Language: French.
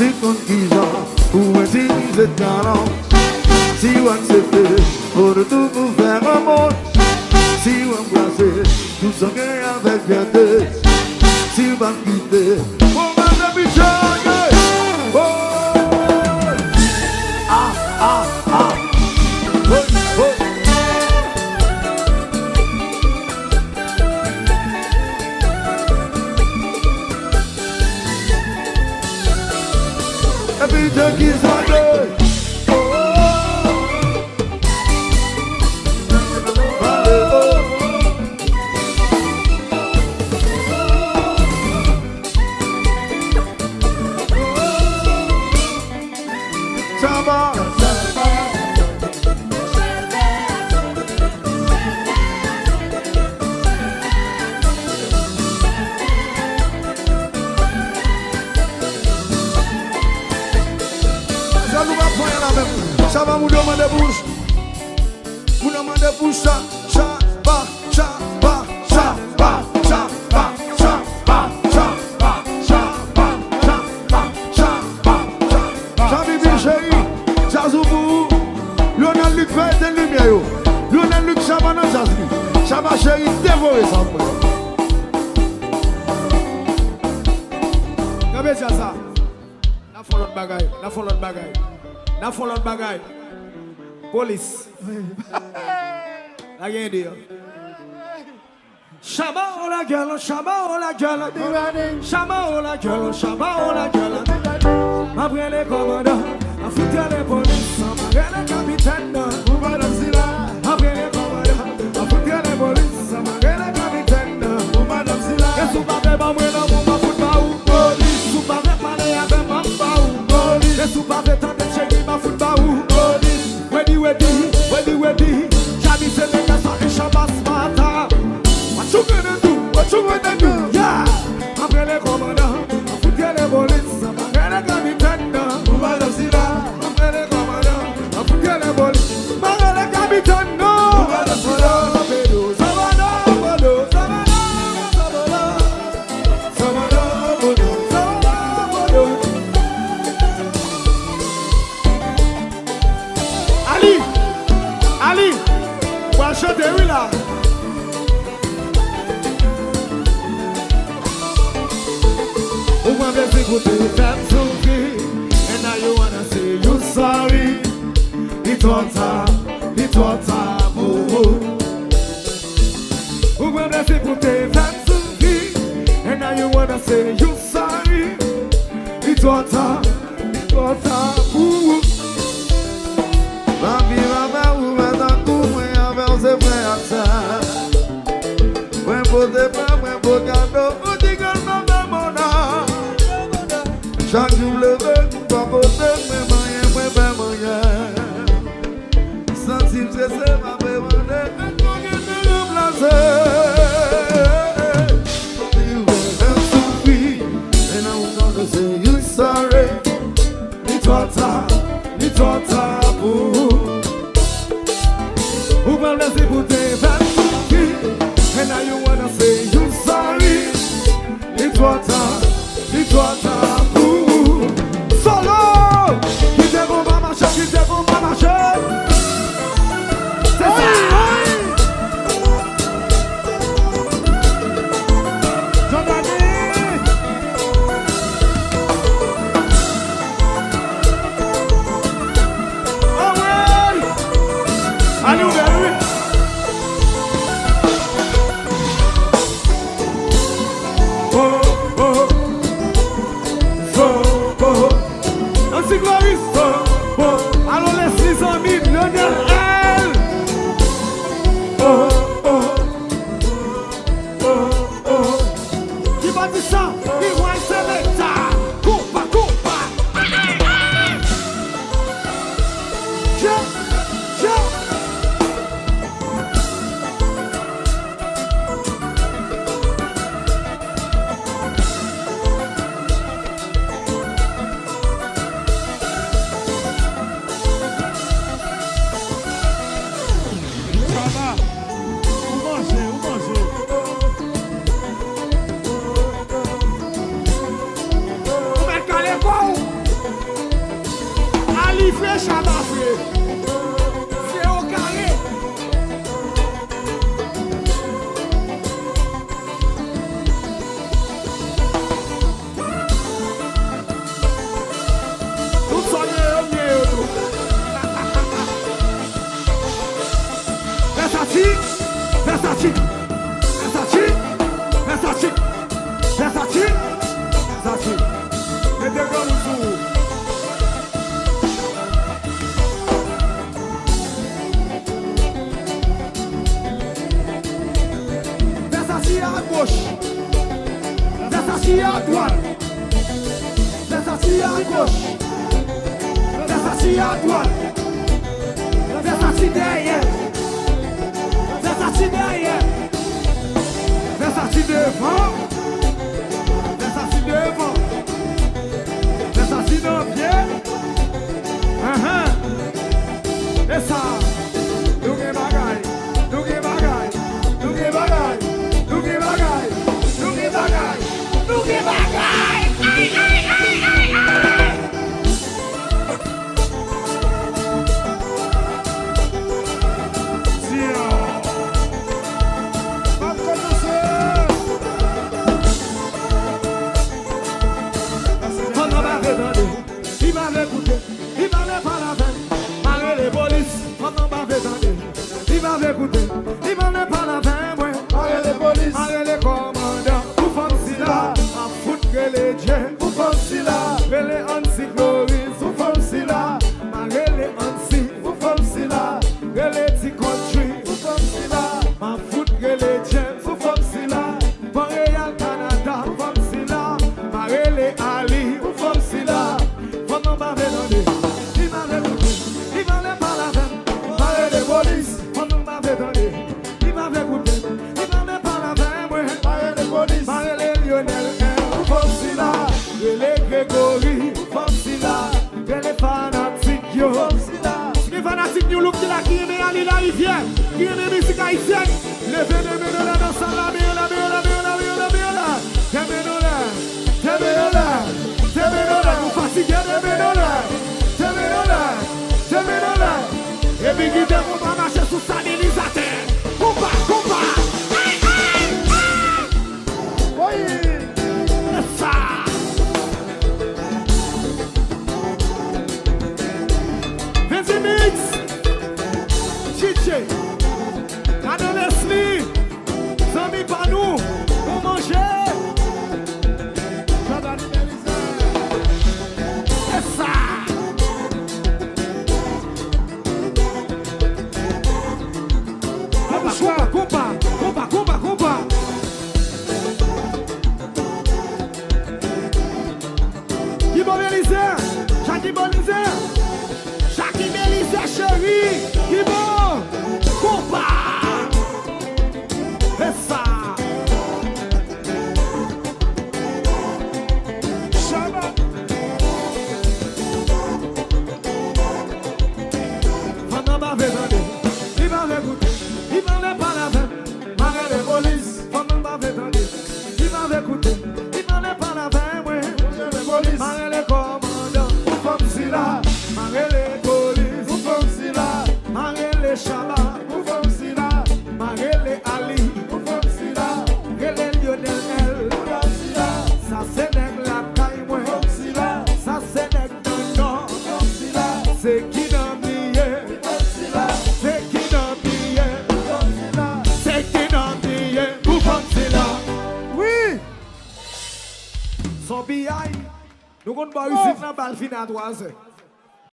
C'est ton qui genre, pour utiliser de talent. Si on se fait, pour tout pour faire un monde. Si on placer, tout ce qu'il y a avec fierté. Si on va quitter, pour ma demi-change. Oh, ah, ah, ah. Oh, oh. Et puis de qui s'en donne. Ça va vous demander bouche. Vous demandez bouche ça, ça va, ça va, ça va, ça va, ça va, ça va, ça va, ça va, ça va, ça bibi chéri, ça zoubou. Lionel Luc fait des lumières. Lionel Luc ça va dans ça zli. Ça va chéri dévorer ça. Regardez ça. La folle de bagaille, la folle de bagaille. La folle de bagaille. Police. La gueule dire. Chama on la gueule, chama on la gueule. Chama on la gueule, chama on la gueule. Après les commandants, a foutu les polices, après les capitaines. Après les commandants, a foutu les polices, après les capitaines. Et sous pas de moi non, on va foutre pas où police. Sous pas de parler avec ma pas où police. Et sous pas de tenter chérie, ma foutre pas où police. Ready. Javi said they got something Shabbat Smarta. What you gonna do? What you gonna do? Yeah. Après les commandants, après les polices, après les capitaines. Après les commandants, après les polices, après les capitaines. Ali, chantez oui là. Who want to say good to them Sophie? And now you wanna say you sorry. It's all time, oh. Who want to say good to them Sophie? And now you wanna say you sorry. It's all time, oh. La vie va ouvrir dans tout moyen vers ses frères à ça. Moi pour des pas, moi pour cadeau, pour dire que non de mon âme. Chaque jour le veut, pas côté, mais moyen, pas moyen. Sentir c'est ça, ma demandé, est-ce qu'on vient de remplacer? You were Sophie, and I was gonna say you sorry. It's all time, oh. Who will listen to that Sophie? And now you wanna say you sorry. It's what time, ooh. Solo! Qui te va marcher, c'est ça! Alors les 6 amis, Lionel L. Qui va dire ça? Il va essayer l'état. Coupa. petit frère Chaba frère. Frère au carré. Tout soyez au mieux. Versace, Versace, Versace, Versace, Versace, Versace. Mettez comme un sou. Versace à gauche, Versace à droite, Versace à gauche, Versace à droite, Versace derrière. Versace derrière, Versace devant, Versace devant, Versace dans le pied. Et ça, nous qui bagaille, nous qui bagaille, nous qui bagaille, nous qui bagaille, nous qui bagaille, nous qui bagaille. Aïe, aïe, aïe, aïe, aïe. Il m'avait écouté, il m'avait pas la peine. Malgré les polices, on m'avait entendu. Il m'avait écouté, il m'avait pas la peine. Malgré les polices, malgré les commandants. Pour femme si là, à foutre que les dieux. Pour femme si là, que les anti-glories. Pour femme si là, malgré les anti. Pour femme si là, que les anti-country. Pour femme si là, à foutre que les dieux. Pour femme si là, Montréal, Canada. Pour femme si là, malgré les Ali. Pour femme si là. Il m'avait écouté, il m'avait pas la peine. Malgré les polices, on m'avait donné. Il m'avait écouté, il m'avait pas la peine. Malgré les polices, malgré les Lionel M. Comme si là, les Grégory. Comme si là, les fanatiques. Comme si là, les fanatiques nous look de la qui aime aller la rivière. Qui aime la musique haïtienne. Les vénémés là dans sa la bière, la bière, la bière, la bière, la bière là. T'es là, nous fatigués de Bénola. Et puis qui on va marcher sous stabilisateur. Combat, combat. Aïe, aïe, aïe. Oui. C'est ça. Vinci Mix. Chiché. Madame Leslie. Zami Panou. Pour manger. Combat. Qui bon Belize? Jackie Belize? Jackie Belize chérie. Qui bon? Combat. C'est ça. Shabbat. Pendant ma vie, il m'avait écouté. Il m'avait pas la peine. Malgré les polices, pendant ma vie, il m'avait écouté. Il m'avait pas la peine. Malgré les commandants, pour comme si là. Malgré les polices, pour comme si là. Malgré les Chaba, pour comme si là. Malgré les Ali, pour comme si là. Malgré les Lionel M, pour comme si là. Ça c'est nègre la taille, pour comme si là. Ça c'est nègre dans le nord, pour comme si là. C'est qui dans le billet, pour comme si là. C'est qui dans le billet, pour comme si là. C'est qui dans le billet, pour comme si là. Oui! Son billet. Nous avons pas réussi dans la balle finale à 3 heures.